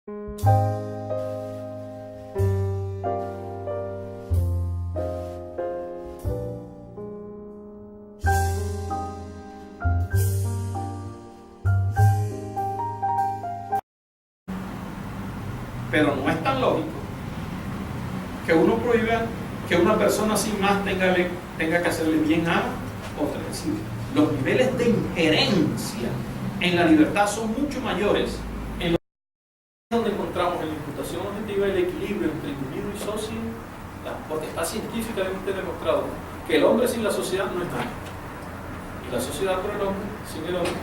Pero no es tan lógico que uno prohíba que una persona sin más tenga que hacerle bien a otra. Es decir, los niveles de injerencia en la libertad son mucho mayores en lo donde encontramos en la imputación objetiva el equilibrio entre individuo y sociedad, porque está científicamente demostrado que el hombre sin la sociedad no es nada, y la sociedad por el hombre sin el hombre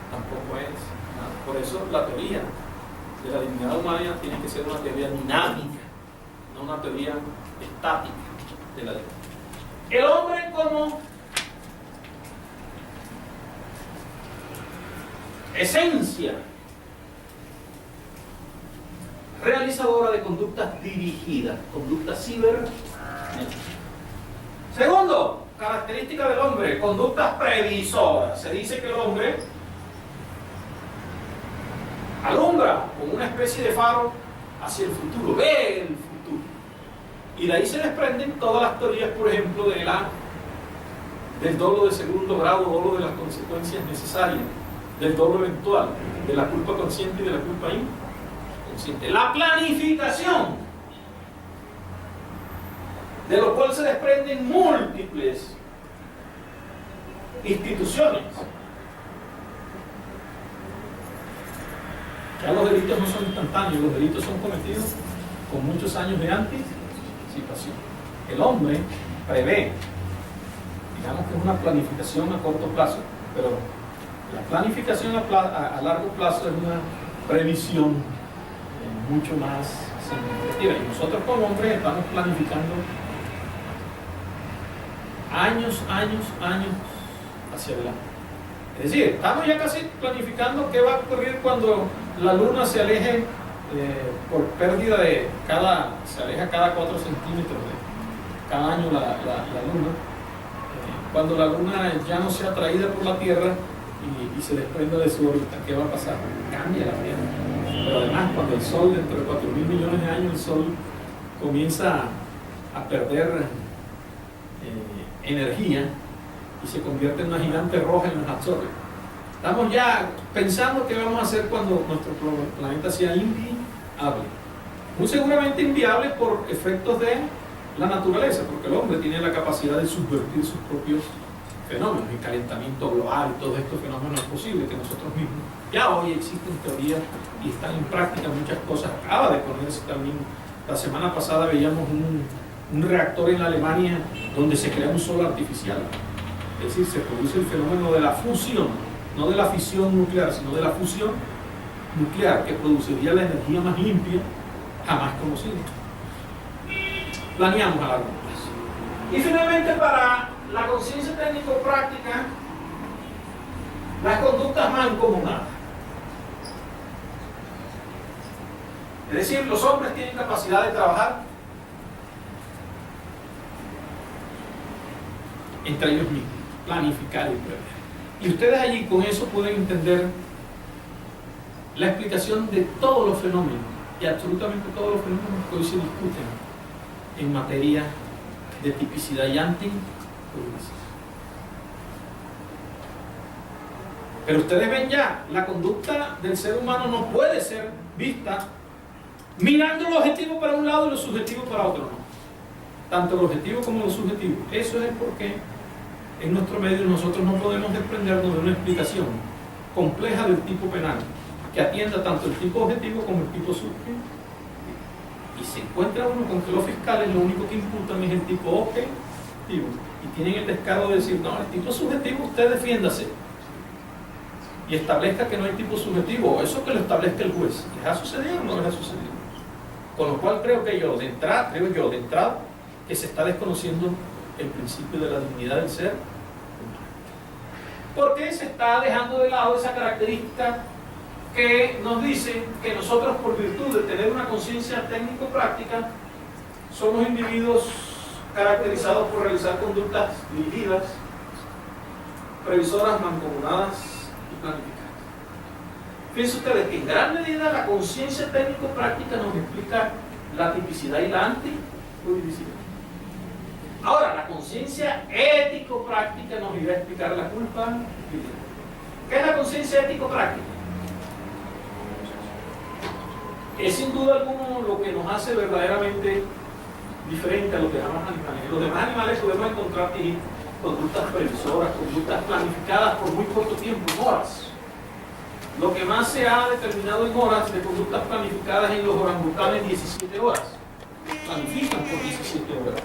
tampoco es nada. Por eso la teoría de la dignidad humana tiene que ser una teoría dinámica, no una teoría estática de la dignidad. El hombre como esencia realizadora de conductas dirigidas, conductas cibernéticas. Segundo, característica del hombre, conductas previsoras. Se dice que el hombre alumbra como una especie de faro hacia el futuro, ve el futuro. Y de ahí se desprenden todas las teorías, por ejemplo, del dolo de segundo grado, dolo de las consecuencias necesarias, del dolo eventual, de la culpa consciente y de la culpa inconsciente. La planificación, de lo cual se desprenden múltiples instituciones. Ya los delitos no son instantáneos, los delitos son cometidos con muchos años de anticipación. El hombre prevé, digamos que es una planificación a corto plazo, pero la planificación a largo plazo es una previsión mucho más significativa. Y nosotros como hombres estamos planificando años hacia adelante. Es decir, estamos ya casi planificando qué va a ocurrir cuando la luna se aleje por pérdida se aleja cada 4 centímetros de cada año la luna. Cuando la luna ya no sea atraída por la Tierra y se desprenda de su órbita, ¿qué va a pasar? Cambia la Tierra. Pero además, cuando el Sol, dentro de 4.000 millones de años, el Sol comienza a perder energía y se convierte en una gigante roja y nos absorbe. Estamos ya pensando qué vamos a hacer cuando nuestro planeta sea inviable. Muy seguramente inviable por efectos de la naturaleza, porque el hombre tiene la capacidad de subvertir sus propios fenómenos, el calentamiento global y todos estos fenómenos es posible que nosotros mismos. Ya hoy existen teorías y están en práctica muchas cosas. Acaba de ponerse también, la semana pasada veíamos un reactor en Alemania donde se crea un sol artificial. Es decir, se produce el fenómeno de la fusión, no de la fisión nuclear, sino de la fusión nuclear, que produciría la energía más limpia jamás conocida. Planeamos a largo plazo. Y finalmente, para la conciencia técnico-práctica, las conductas mancomunadas. Es decir, los hombres tienen capacidad de trabajar entre ellos mismos, planificar y prever. Y ustedes allí con eso pueden entender la explicación de todos los fenómenos, y absolutamente todos los fenómenos que hoy se discuten en materia de tipicidad y antipublicidad. Pero ustedes ven ya, la conducta del ser humano no puede ser vista mirando lo objetivo para un lado y lo subjetivo para otro, no. Tanto lo objetivo como lo subjetivo. Eso es el porqué en nuestro medio nosotros no podemos desprendernos de una explicación compleja del tipo penal, que atienda tanto el tipo objetivo como el tipo subjetivo. Y se encuentra uno con que los fiscales lo único que imputan es el tipo objetivo, y tienen el descaro de decir, no, el tipo subjetivo usted defiéndase y establezca que no hay tipo subjetivo, o eso que lo establezca el juez. ¿Les ha sucedido o no les ha sucedido? Con lo cual creo yo de entrada que se está desconociendo el principio de la dignidad del ser humano, porque se está dejando de lado esa característica que nos dice que nosotros, por virtud de tener una conciencia técnico-práctica, somos individuos caracterizados por realizar conductas dirigidas, previsoras, mancomunadas y planificadas. Fíjense ustedes que en gran medida la conciencia técnico-práctica nos explica la tipicidad y la antijuridicidad. Ahora, la conciencia ético-práctica nos irá a explicar la culpa. ¿Qué es la conciencia ético-práctica? Es sin duda alguna lo que nos hace verdaderamente diferente a los demás animales. En los demás animales podemos encontrar conductas previsoras, conductas planificadas por muy corto tiempo, en horas. Lo que más se ha determinado en horas de conductas planificadas en los orangutanes, 17 horas. Planifican por 17 horas.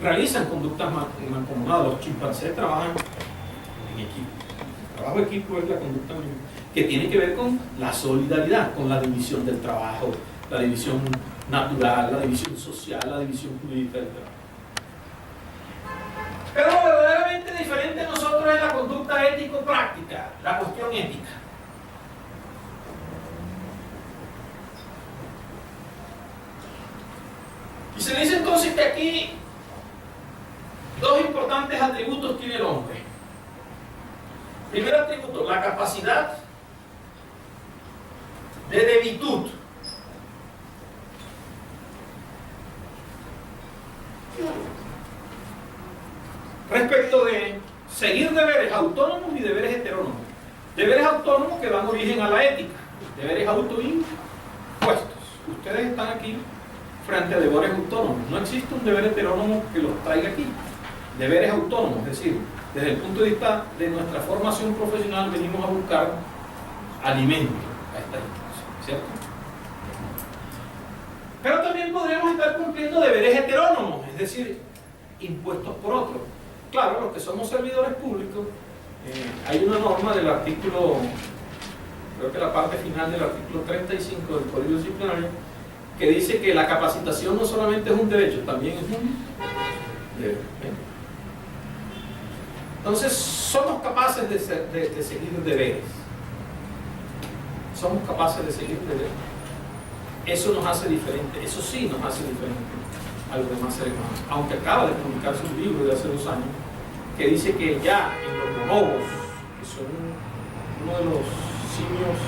Realizan conductas mancomunadas. Los chimpancés trabajan en equipo. El trabajo de equipo es la conducta que tiene que ver con la solidaridad, con la división del trabajo, la división natural, la división social, la división jurídica del trabajo. Pero lo verdaderamente diferente de nosotros es la conducta ético-práctica, la cuestión ética. Y se dice entonces que aquí dos importantes atributos tiene el hombre. Primer atributo, la capacidad de debitud. Respecto de seguir deberes autónomos y deberes heterónomos. Deberes autónomos que dan origen a la ética. Deberes autoimpuestos. Ustedes están aquí frente a deberes autónomos. No existe un deber heterónomo que los traiga aquí. Deberes autónomos, es decir, desde el punto de vista de nuestra formación profesional venimos a buscar alimento a esta institución, ¿cierto? Pero también podríamos estar cumpliendo deberes heterónomos, es decir, impuestos por otros. Claro, los que somos servidores públicos, hay una norma del artículo, creo que la parte final del artículo 35 del Código Disciplinario, que dice que la capacitación no solamente es un derecho, también es un deber. Entonces, somos capaces de seguir deberes. Somos capaces de seguir deberes. Eso nos hace diferente, eso sí nos hace diferente a los demás seres humanos. Aunque acaba de publicarse un libro de hace 2 años que dice que ya en los bonobos, que son uno de los simios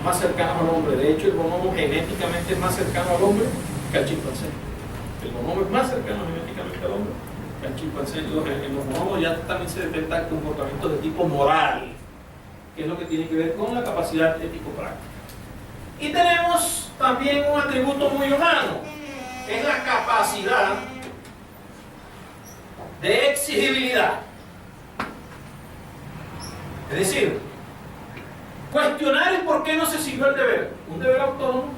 más cercanos al hombre, de hecho el bonobo genéticamente es más cercano al hombre que al chimpancé. El bonobo es más cercano genéticamente al hombre que al chimpancé. En los bonobos ya también se detectan comportamientos de tipo moral, que es lo que tiene que ver con la capacidad ético-práctica. Y tenemos también un atributo muy humano, que es la capacidad de exigibilidad. Es decir, cuestionar el por qué no se siguió el deber. Un deber autónomo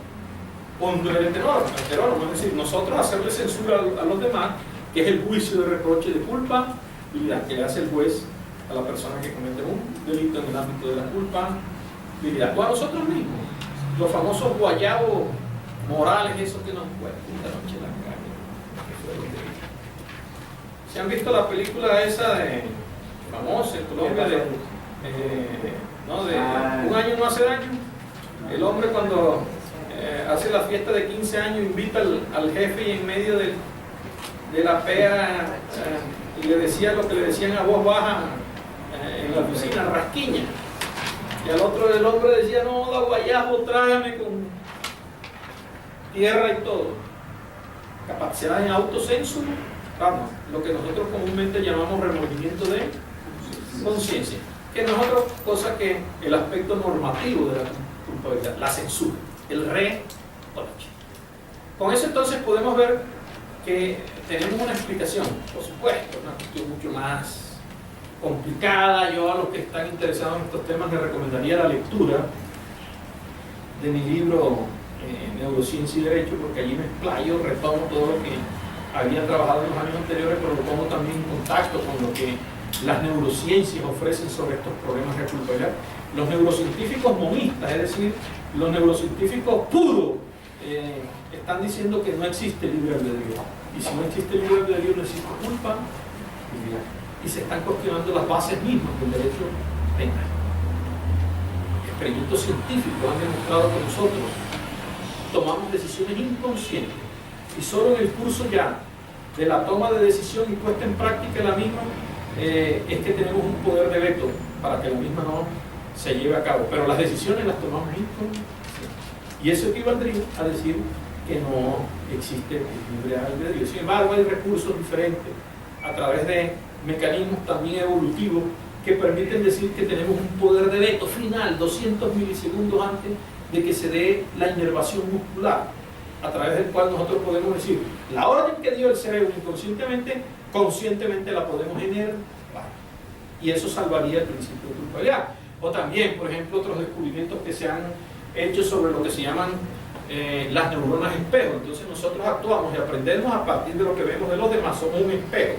o un deber heterónomo. Es decir, nosotros hacerle censura a los demás, que es el juicio de reproche de culpabilidad que le hace el juez a la persona que comete un delito en el ámbito de la culpabilidad. O a nosotros mismos. Los famosos guayabos morales, esos que nos cuentan esta noche en la calle. ¿Se han visto la película esa de famosa en Colombia de Un año no hace daño? El hombre cuando hace la fiesta de 15 años invita al jefe y en medio de la pea y le decía lo que le decían a voz baja en la oficina, rasquiña. Y al otro el hombre decía, no, da guayabo, trágame con tierra y todo. Capacidad en autocensura, vamos, lo que nosotros comúnmente llamamos remordimiento de conciencia, que no es otra cosa que el aspecto normativo de la culpabilidad, la censura, el reproche. Con eso entonces podemos ver que tenemos una explicación, por supuesto, una cuestión mucho más complicada. Yo a los que están interesados en estos temas les recomendaría la lectura de mi libro Neurociencia y Derecho, porque allí me explayo, retomo todo lo que había trabajado en los años anteriores, pero lo pongo también en contacto con lo que las neurociencias ofrecen sobre estos problemas de culpabilidad. Los neurocientíficos monistas, es decir, los neurocientíficos puros, están diciendo que no existe libre albedrío. Y si no existe libre albedrío, no existe culpabilidad. Y se están cuestionando las bases mismas del derecho penal. Experimentos científicos han demostrado que nosotros tomamos decisiones inconscientes y solo en el curso ya de la toma de decisión y puesta en práctica la misma es que tenemos un poder de veto para que la misma no se lleve a cabo, pero las decisiones las tomamos en consideración. Y eso equivaldría a decir que no existe el libre albedrío. Sin embargo, hay recursos diferentes a través de mecanismos también evolutivos que permiten decir que tenemos un poder de veto final 200 milisegundos antes de que se dé la inervación muscular, a través del cual nosotros podemos decir la orden que dio el cerebro inconscientemente, conscientemente la podemos inervar, y eso salvaría el principio de culpabilidad. O también, por ejemplo, otros descubrimientos que se han hecho sobre lo que se llaman las neuronas espejo. Entonces nosotros actuamos y aprendemos a partir de lo que vemos de los demás, somos un espejo.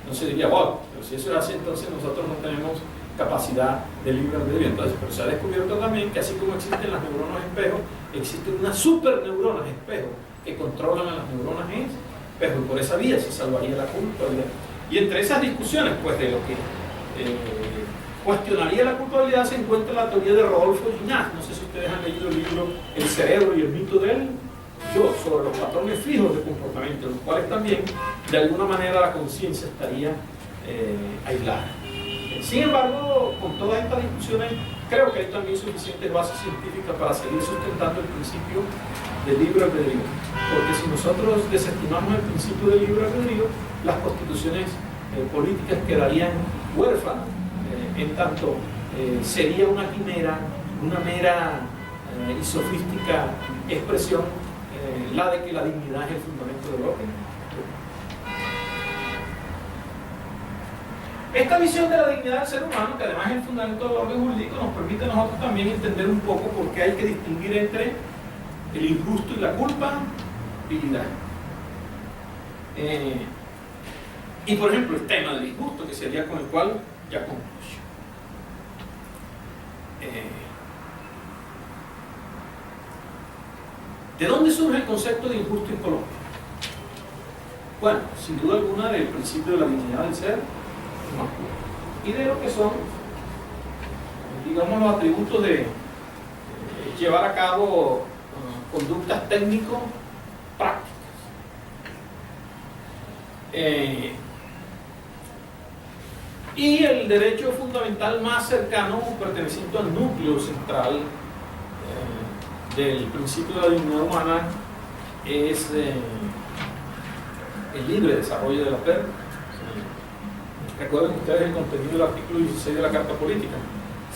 Entonces diría, wow, pero si eso es así, entonces nosotros no tenemos capacidad de libre albedrío. Entonces, pero se ha descubierto también que así como existen las neuronas espejo, existen unas superneuronas espejo que controlan a las neuronas espejo, y por esa vía se salvaría la culpabilidad. Y entre esas discusiones, pues, de lo que cuestionaría la culpabilidad, se encuentra la teoría de Rodolfo Ginás. No sé si ustedes han leído el libro El cerebro y el mito del yo, sobre los patrones fijos de comportamiento, los cuales también, de alguna manera, la conciencia estaría aislada. Sin embargo, con todas estas discusiones, creo que hay también suficientes bases científicas para seguir sustentando el principio del libre albedrío. Porque si nosotros desestimamos el principio del libre albedrío, las constituciones políticas quedarían huérfanas, en tanto sería una quimera, una mera y sofística expresión, la de que la dignidad es el fundamento del orden. Esta visión de la dignidad del ser humano, que además es el fundamento del orden jurídico, nos permite a nosotros también entender un poco por qué hay que distinguir entre el injusto y la culpabilidad. Y por ejemplo, el tema del injusto, que sería con el cual ya concluyo. ¿De dónde surge el concepto de injusto en Colombia? Bueno, sin duda alguna del principio de la dignidad del ser y de lo que son, digamos, los atributos de llevar a cabo conductas técnico-prácticas. Y el derecho fundamental más cercano, perteneciente al núcleo central del principio de la dignidad humana, es el libre desarrollo de la persona. Recuerden ustedes el contenido del artículo 16 de la Carta Política.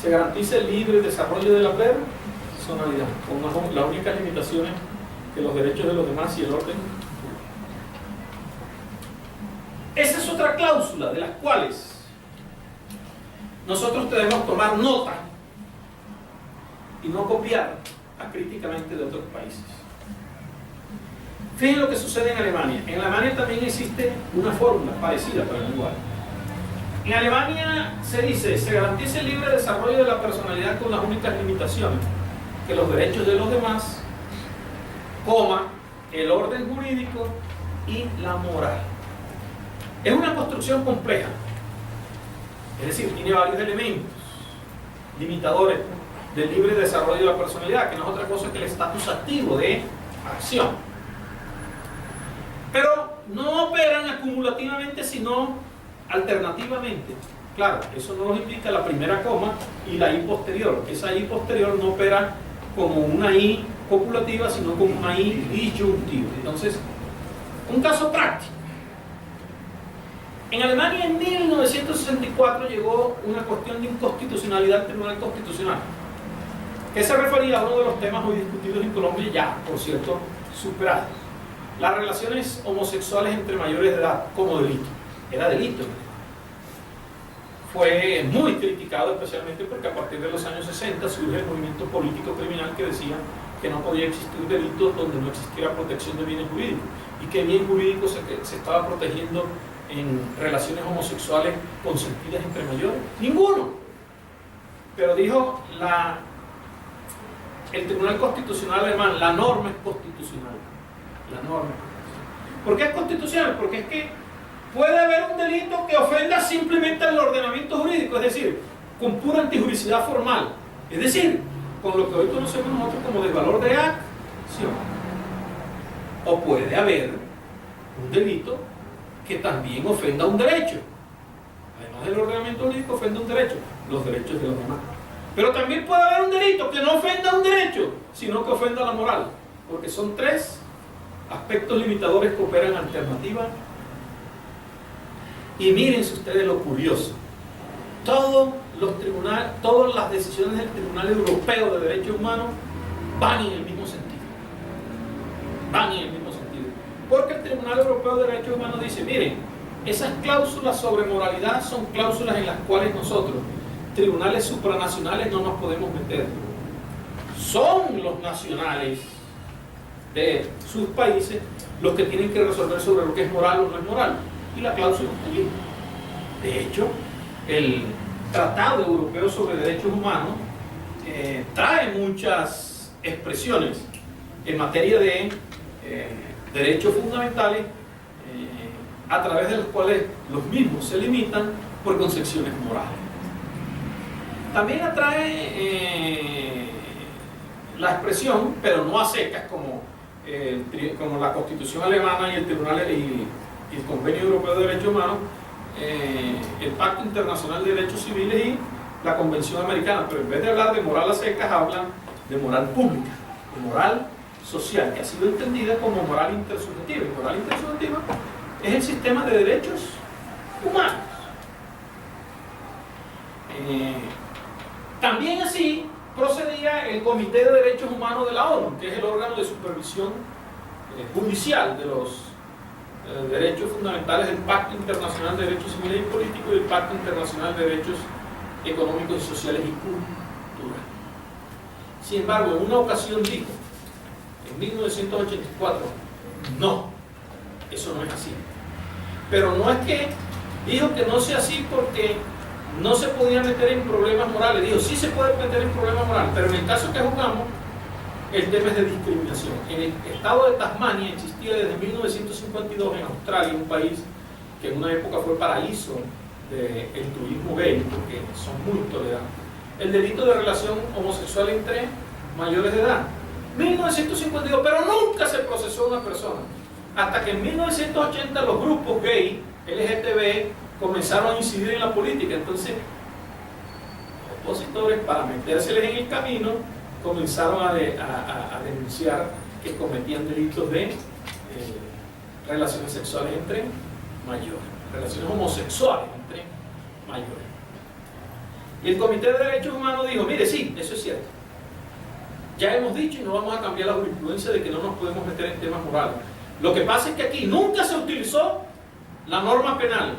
Se garantiza el libre desarrollo de la personalidad, con las únicas limitaciones que los derechos de los demás y el orden. Esa es otra cláusula de las cuales nosotros debemos tomar nota y no copiar acríticamente de otros países. Fíjense lo que sucede en Alemania. En Alemania también existe una fórmula parecida para el lenguaje. En Alemania se dice, se garantiza el libre desarrollo de la personalidad con las únicas limitaciones que los derechos de los demás, coma, el orden jurídico y la moral. Es una construcción compleja, es decir, tiene varios elementos limitadores del libre desarrollo de la personalidad, que no es otra cosa que el estatus activo de acción. Pero no operan acumulativamente, sino alternativamente. Claro, eso no nos indica la primera coma y la I posterior. Esa I posterior no opera como una I copulativa, sino como una I disyuntiva. Entonces, un caso práctico. En Alemania en 1964 llegó una cuestión de inconstitucionalidad al Tribunal Constitucional, que se refería a uno de los temas hoy discutidos en Colombia, ya, por cierto, superados. Las relaciones homosexuales entre mayores de edad como delito. Era delito. Fue muy criticado, especialmente porque a partir de los años 60 surge el movimiento político criminal que decía que no podía existir delitos donde no existiera protección de bienes jurídicos, y que bien jurídico se estaba protegiendo en relaciones homosexuales consentidas entre mayores. Ninguno. Pero dijo el Tribunal Constitucional alemán, la norma es constitucional. La norma. ¿Por qué es constitucional? Porque es que puede haber un delito que ofenda simplemente al ordenamiento jurídico, es decir, con pura antijuricidad formal, es decir, con lo que hoy conocemos nosotros como desvalor de acción. O puede haber un delito que también ofenda un derecho, además del ordenamiento jurídico, ofende un derecho, los derechos de los demás. Pero también puede haber un delito que no ofenda a un derecho, sino que ofenda a la moral. Porque son tres aspectos limitadores que operan alternativa. Y mírense ustedes lo curioso. Todos los tribunales, todas las decisiones del Tribunal Europeo de Derechos Humanos van en el mismo sentido. Van en el mismo sentido. Porque el Tribunal Europeo de Derechos Humanos dice, miren, esas cláusulas sobre moralidad son cláusulas en las cuales nosotros, tribunales supranacionales, no nos podemos meter. Son los nacionales de sus países los que tienen que resolver sobre lo que es moral o no es moral. Y la cláusula está allí. De hecho, el Tratado Europeo sobre Derechos Humanos trae muchas expresiones en materia de derechos fundamentales a través de los cuales los mismos se limitan por concepciones morales. También atrae la expresión, pero no a secas, como la Constitución alemana y el Tribunal y el Convenio Europeo de Derechos Humanos, el Pacto Internacional de Derechos Civiles y la Convención Americana, pero en vez de hablar de moral a secas, hablan de moral pública, de moral social, que ha sido entendida como moral intersubjetiva. Y moral intersubjetiva es el sistema de derechos humanos. También así procedía el Comité de Derechos Humanos de la ONU, que es el órgano de supervisión judicial de los derechos fundamentales del Pacto Internacional de Derechos Civiles y Políticos y el Pacto Internacional de Derechos Económicos, Sociales y Culturales. Sin embargo, en una ocasión dijo, en 1984, no, eso no es así. Pero no es que dijo que no sea así porque no se podía meter en problemas morales. Dijo, sí se puede meter en problemas morales, pero en el caso que juzgamos, el tema es de discriminación. En el estado de Tasmania existía desde 1952 en Australia, un país que en una época fue paraíso del turismo gay, porque son muy tolerantes, el delito de relación homosexual entre mayores de edad. 1952, pero nunca se procesó a una persona. Hasta que en 1980 los grupos gay, LGTB, comenzaron a incidir en la política. Entonces, los opositores, para metérseles en el camino, comenzaron a denunciar que cometían delitos de relaciones sexuales entre mayores, relaciones homosexuales entre mayores. Y el Comité de Derechos Humanos dijo, mire, sí, eso es cierto. Ya hemos dicho y no vamos a cambiar la jurisprudencia de que no nos podemos meter en temas morales. Lo que pasa es que aquí nunca se utilizó la norma penal.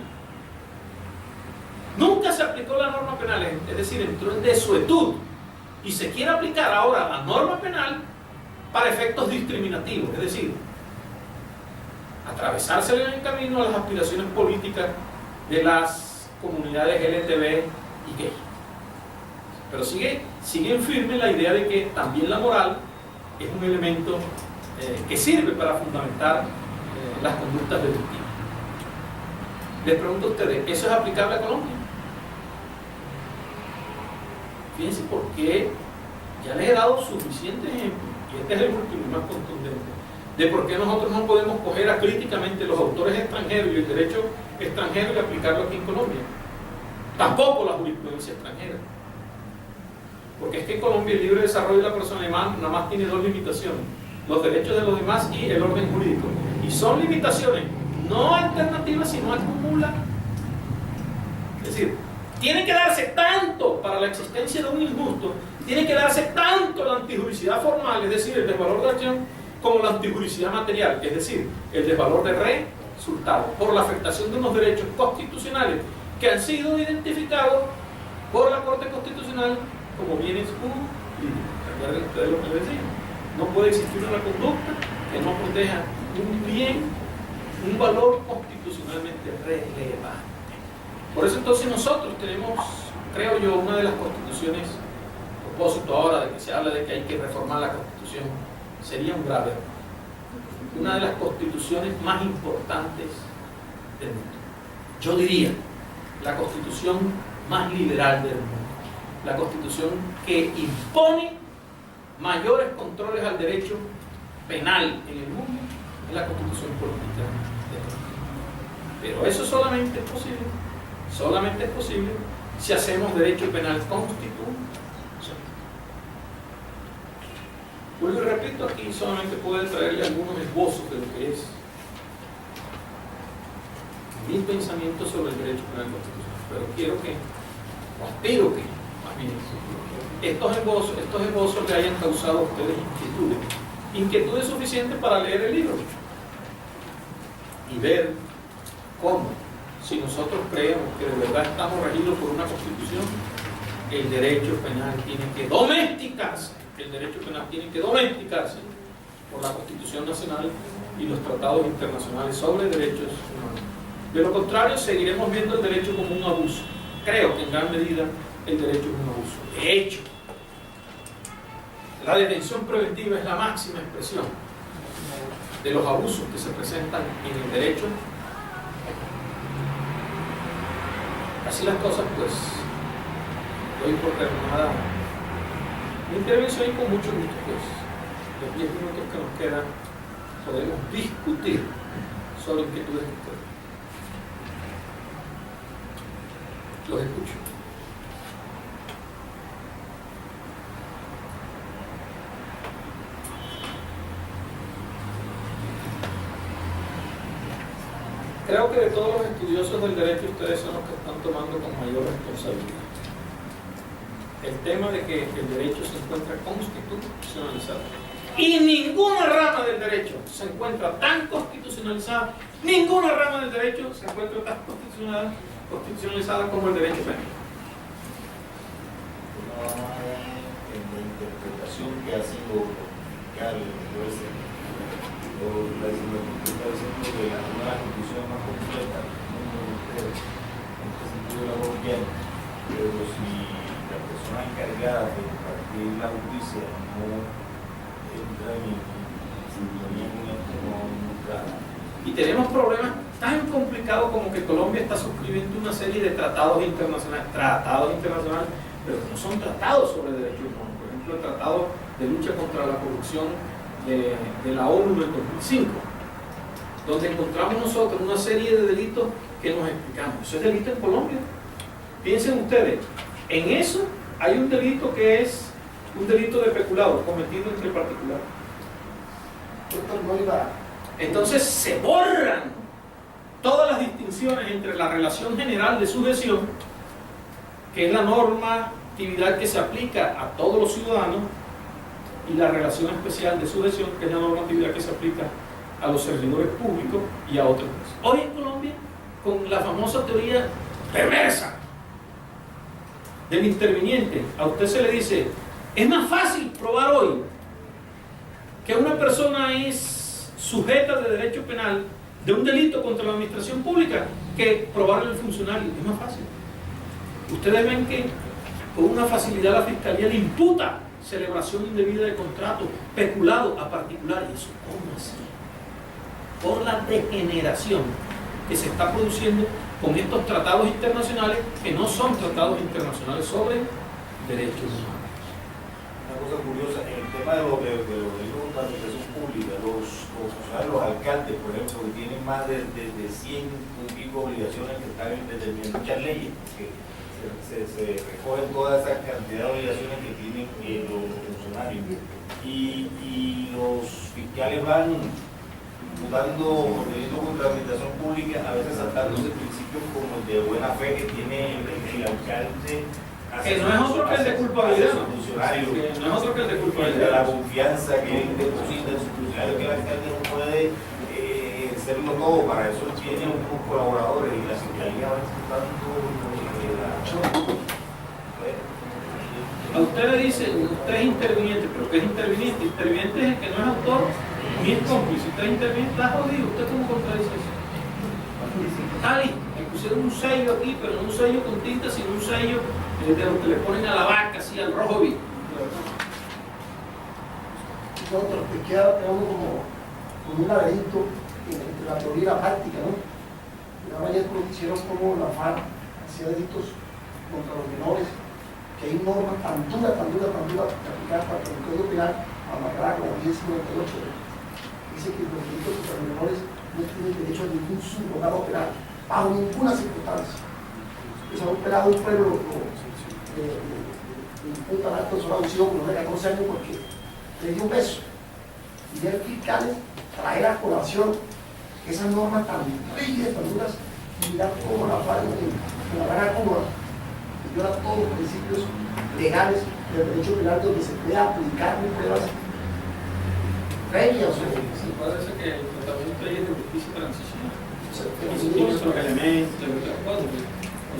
Nunca se aplicó la norma penal, es decir, entró en desuetud. Y se quiere aplicar ahora la norma penal para efectos discriminativos, es decir, atravesársele en el camino a las aspiraciones políticas de las comunidades LGTB y gay. Pero sigue firme la idea de que también la moral es un elemento que sirve para fundamentar las conductas delictivas. Les pregunto a ustedes, ¿eso es aplicable a Colombia? Fíjense por qué ya les he dado suficientes ejemplos, y este es el último y más contundente, de por qué nosotros no podemos coger acríticamente los autores extranjeros y el derecho extranjero y aplicarlo aquí en Colombia. Tampoco la jurisprudencia extranjera. Porque es que en Colombia el libre desarrollo de la persona nada más tiene dos limitaciones: los derechos de los demás y el orden jurídico. Y son limitaciones no alternativas, sino acumulativas. Es decir, tiene que darse tanto para la existencia de un injusto, tiene que darse tanto la antijuricidad formal, es decir, el desvalor de acción, como la antijuricidad material, es decir, el desvalor de resultado, por la afectación de unos derechos constitucionales que han sido identificados por la Corte Constitucional como bienes jurídicos. Recuerden ustedes lo que les decía, no puede existir una conducta que no proteja un bien, un valor constitucionalmente relevante. Por eso entonces nosotros tenemos, creo yo, una de las constituciones, a propósito ahora de que se habla de que hay que reformar la Constitución, sería un grave error. Una de las constituciones más importantes del mundo. Yo diría, la constitución más liberal del mundo. La constitución que impone mayores controles al derecho penal en el mundo es la constitución política del mundo. Pero eso solamente es posible si hacemos derecho penal constitucional. Vuelvo y repito, aquí solamente puedo traerle algunos esbozos de lo que es mi pensamiento sobre el derecho penal constitucional, pero quiero que, o aspiro que, más bien, estos esbozos le hayan causado a ustedes inquietudes suficientes para leer el libro y ver cómo, si nosotros creemos que de verdad estamos regidos por una constitución, el derecho penal tiene que domesticarse, por la Constitución Nacional y los tratados internacionales sobre derechos humanos. De lo contrario, seguiremos viendo el derecho como un abuso. Creo que en gran medida el derecho es un abuso. De hecho, la detención preventiva es la máxima expresión de los abusos que se presentan en el derecho. Así las cosas, pues, doy por terminada mi intervención y con mucho gusto, pues, los 10 minutos que nos quedan podemos discutir sobre inquietudes de ustedes. Los escucho. Creo que de todos los estudiosos del derecho, ustedes son los que están tomando con mayor responsabilidad el tema de que el derecho se encuentra constitucionalizado. Y ninguna rama del derecho se encuentra tan constitucionalizada, ninguna rama del derecho se encuentra tan constitucionalizada como el derecho penal. En la interpretación que ha sido la diciendo que la nueva constitución más completa, en este sentido la voz bien, pero si la persona encargada de impartir la justicia no entra en sintonía con esto, nunca. Y tenemos problemas tan complicados como que Colombia está suscribiendo una serie de tratados internacionales, pero no son tratados sobre derechos humanos. Por ejemplo, el Tratado de Lucha contra la Corrupción de la ONU en 2005, donde encontramos nosotros una serie de delitos que nos explicamos. Eso es delito en Colombia. Piensen ustedes, en eso hay un delito que es un delito de peculado cometido entre particulares. Entonces se borran todas las distinciones entre la relación general de sujeción, que es la normatividad que se aplica a todos los ciudadanos, y la relación especial de sujeción, que es la normatividad que se aplica a los servidores públicos y a otros. Hoy en Colombia, con la famosa teoría perversa del interviniente, a usted se le dice, es más fácil probar hoy que una persona es sujeta de derecho penal de un delito contra la administración pública que probarle al funcionario. Es más fácil. Ustedes ven que con una facilidad la Fiscalía le imputa celebración indebida de contrato, peculado a particulares. ¿Eso cómo así? Por la degeneración que se está produciendo con estos tratados internacionales que no son tratados internacionales sobre derechos humanos. Una cosa curiosa, en el tema de los delitos contra la administración pública, los alcaldes, por ejemplo, que tienen más de 100 obligaciones que están determinadas en muchas leyes, que se recogen toda esa cantidad de obligaciones que tienen los funcionarios, y los fiscales van imputando delitos contra la administración pública, a veces saltándose principios como el de buena fe que tiene el alcalde, que no es otro que el de culpabilidad, no es otro que el de culpabilidad, la confianza que él deposita en su funcionario, que el alcalde no puede hacerlo todo. Para eso tiene unos colaboradores y la fiscalía va imputando. A usted le dice, usted es interviniente, pero ¿qué es interviniente? Interviniente es el que no es autor ni es cómplice. Usted es interviniente, está jodido. ¿Usted cómo contradice eso? Tali, le pusieron un sello aquí, pero no un sello con tinta, sino un sello de lo que le ponen a la vaca, así al rojo vivo. Nosotros te queda como un laberinto entre la teoría y la práctica, ¿no? Y ahora ya hicieron como la FARC hacía delitos contra los menores, que hay normas tan duras que aplicar para que el Código Penal, amarrada como 1058, dice que los delitos contra los menores no tienen derecho a ningún subrogado penal, bajo ninguna circunstancia. Pues a un pelado de un pueblo le imputan actos de adopción con 14 años porque le dio un beso. Y el fiscal traer a colación esa norma tan rígida, tan duras, y mirar cómo la FARC en la Habana, Cuba, viola todos los principios legales del derecho penal donde se puede aplicar pruebas previas. Sí, parece que el tratamiento ahí es de justicia transicional. Eso Seguimos tiene otros elementos,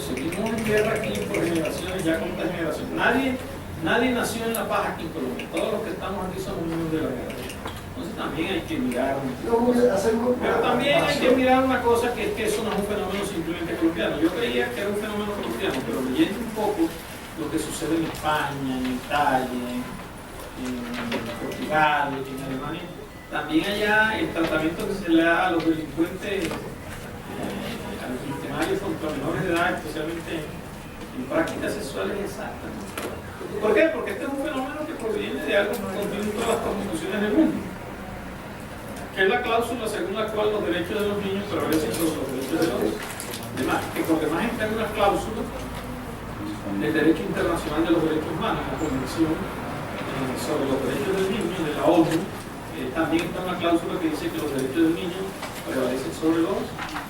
seguimos en guerra aquí por generaciones, ya con esta generación. Nadie nació en La Paz aquí en Colombia. Todos los que estamos aquí somos niños de la guerra. Entonces también hay que mirar. Pero también hay que mirar una cosa, que es que eso no es un fenómeno simplemente colombiano. Yo creía que era un fenómeno colombiano, pero leyendo un poco lo que sucede en España, en Italia, en Portugal, en Alemania, también allá el tratamiento que se le da a los delincuentes, a los victimarios contra menores de edad, especialmente en prácticas sexuales, es exacto. ¿Por qué? Porque este es un fenómeno que proviene de algo que contiene todas las constituciones del mundo, que es la cláusula según la cual los derechos de los niños prevalecen sobre los derechos de los demás, que por demás está en una cláusula del derecho internacional de los derechos humanos, la Convención sobre los derechos del niño de la ONU. También está una cláusula que dice que los derechos del niño prevalecen sobre los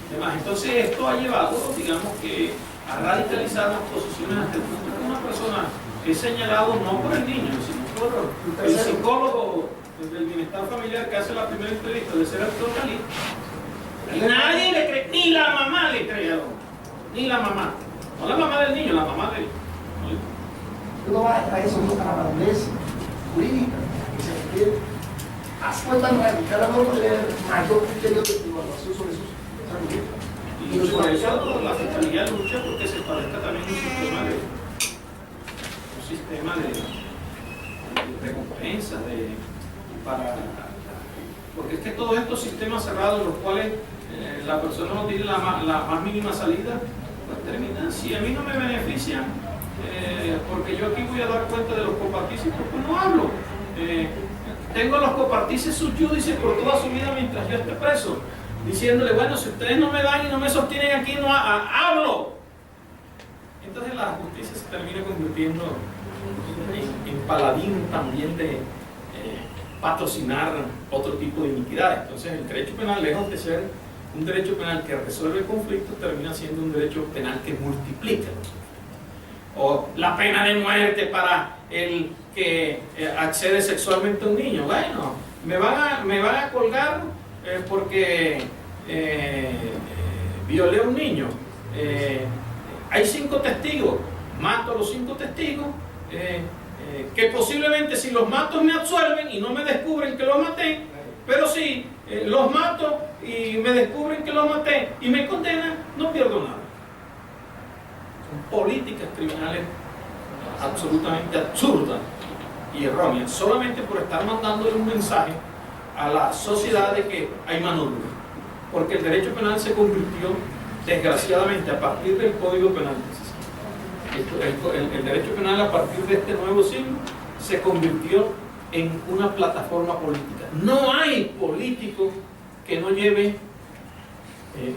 demás. Entonces esto ha llevado, digamos que, a radicalizar las posiciones hasta el punto que una persona es señalado no por el niño, sino por el psicólogo del bienestar familiar que hace la primera entrevista de ser actor caliente. Y nadie le cree, ni la mamá le cree a uno, ni la mamá. No la mamá del niño, la mamá del niño. Uno va a eso, a la madurez jurídica que se requiere. Hasta tan radical la norma de mayor criterio de evaluación sobre sus argumentos. Y por eso la Fiscalía lucha porque se establezca también un sistema de recompensas, porque es que todos estos sistemas cerrados en los cuales la persona no tiene la más mínima salida, pues terminan. Si a mí no me benefician, porque yo aquí voy a dar cuenta de los copartícipes, pues no hablo. Tengo los copartíces subjudice por toda su vida mientras yo esté preso, diciéndole, bueno, si ustedes no me dan y no me sostienen aquí, no hablo. Entonces la justicia se termina convirtiendo en paladín también de patrocinar otro tipo de iniquidades. Entonces el derecho penal, lejos de ser un derecho penal que resuelve conflictos, termina siendo un derecho penal que multiplica. O la pena de muerte para el que accede sexualmente a un niño. Bueno, me van a colgar porque violé a un niño. Hay 5 testigos, mato a los 5 testigos, que posiblemente si los mato me absuelven y no me descubren que los maté, pero si los mato y me descubren que los maté y me condenan, no pierdo nada. Son políticas criminales absolutamente absurdas y erróneas, solamente por estar mandándole un mensaje a la sociedad de que hay mano dura. Porque el derecho penal se convirtió, desgraciadamente, a partir del Código Penal, el derecho penal a partir de este nuevo siglo se convirtió en una plataforma política. No hay político que no lleve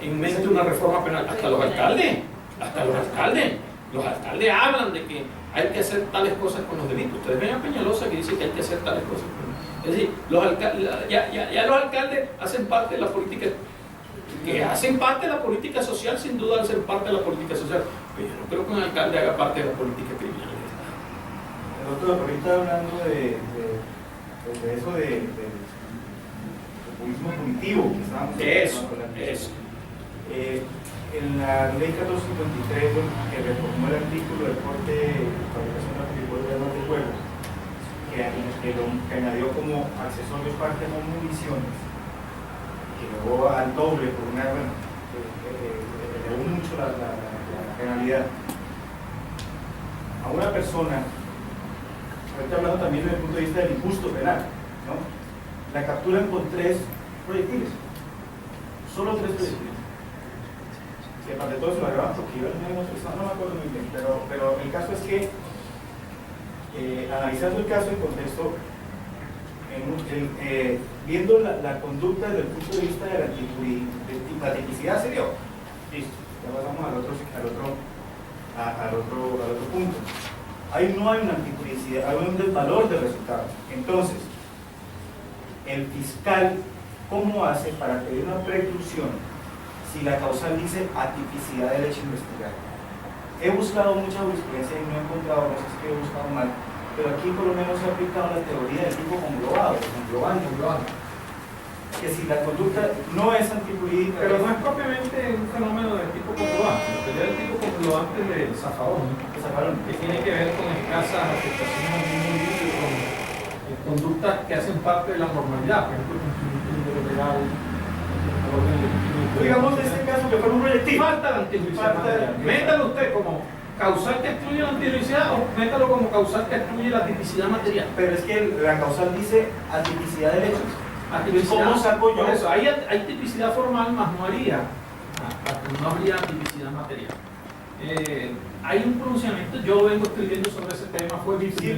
en mente una reforma penal. Hasta los alcaldes hablan de que hay que hacer tales cosas con los delitos. Ustedes ven a Peñalosa que dice que hay que hacer tales cosas. Es decir, los alcaldes hacen parte de la política, social, sin duda, al ser parte de la política social. Pero yo no creo que un alcalde haga parte de la política criminal. El otro, ahorita hablando de eso de populismo punitivo que estábamos hablando. Eso. En la ley 1453, que reformó el artículo del corte de fabricación de armas de fuego, que añadió como accesorios parte no municiones, que llegó al doble por una, bueno, elevó mucho la penalidad. A una persona, ahorita hablando también desde el punto de vista del injusto penal, ¿no? La capturan con 3 proyectiles, solo 3 proyectiles. Que aparte de todo se lo agregaban porque iba a tener otro, no me acuerdo muy bien, pero el caso es que analizando el caso en contexto, viendo la conducta desde el punto de vista de la tipicidad, se dio. Listo, ya pasamos al otro punto. Ahí no hay una antipublicidad, hay un desvalor de resultados. Entonces, el fiscal, ¿cómo hace para pedir una preclusión si la causal dice atipicidad del hecho investigado? He buscado mucha jurisprudencia y no he encontrado, no sé si he buscado mal, pero aquí por lo menos se ha aplicado la teoría del tipo conglobado, conglobando, que si la conducta no es antijurídica. Pero no es propiamente un fenómeno del tipo comprobante. La teoría del tipo comprobante es de Zaffaroni, que tiene que ver con escasas afectaciones al mundo libre y con conductas que hacen parte de la normalidad, por ejemplo, el cumplimiento legal, el orden legítimo. Digamos en este caso que fue un proyectil. Falta la antijuicialidad material. Métalo usted como causal que excluye la antijuicialidad o métalo como causal que excluye la tipicidad material. Pero es que la causal dice atipicidad de hechos. ¿Cómo saco yo? Por eso, hay tipicidad formal, más no habría tipicidad material. Hay un pronunciamiento, yo vengo escribiendo sobre ese tema, fue mi Sí,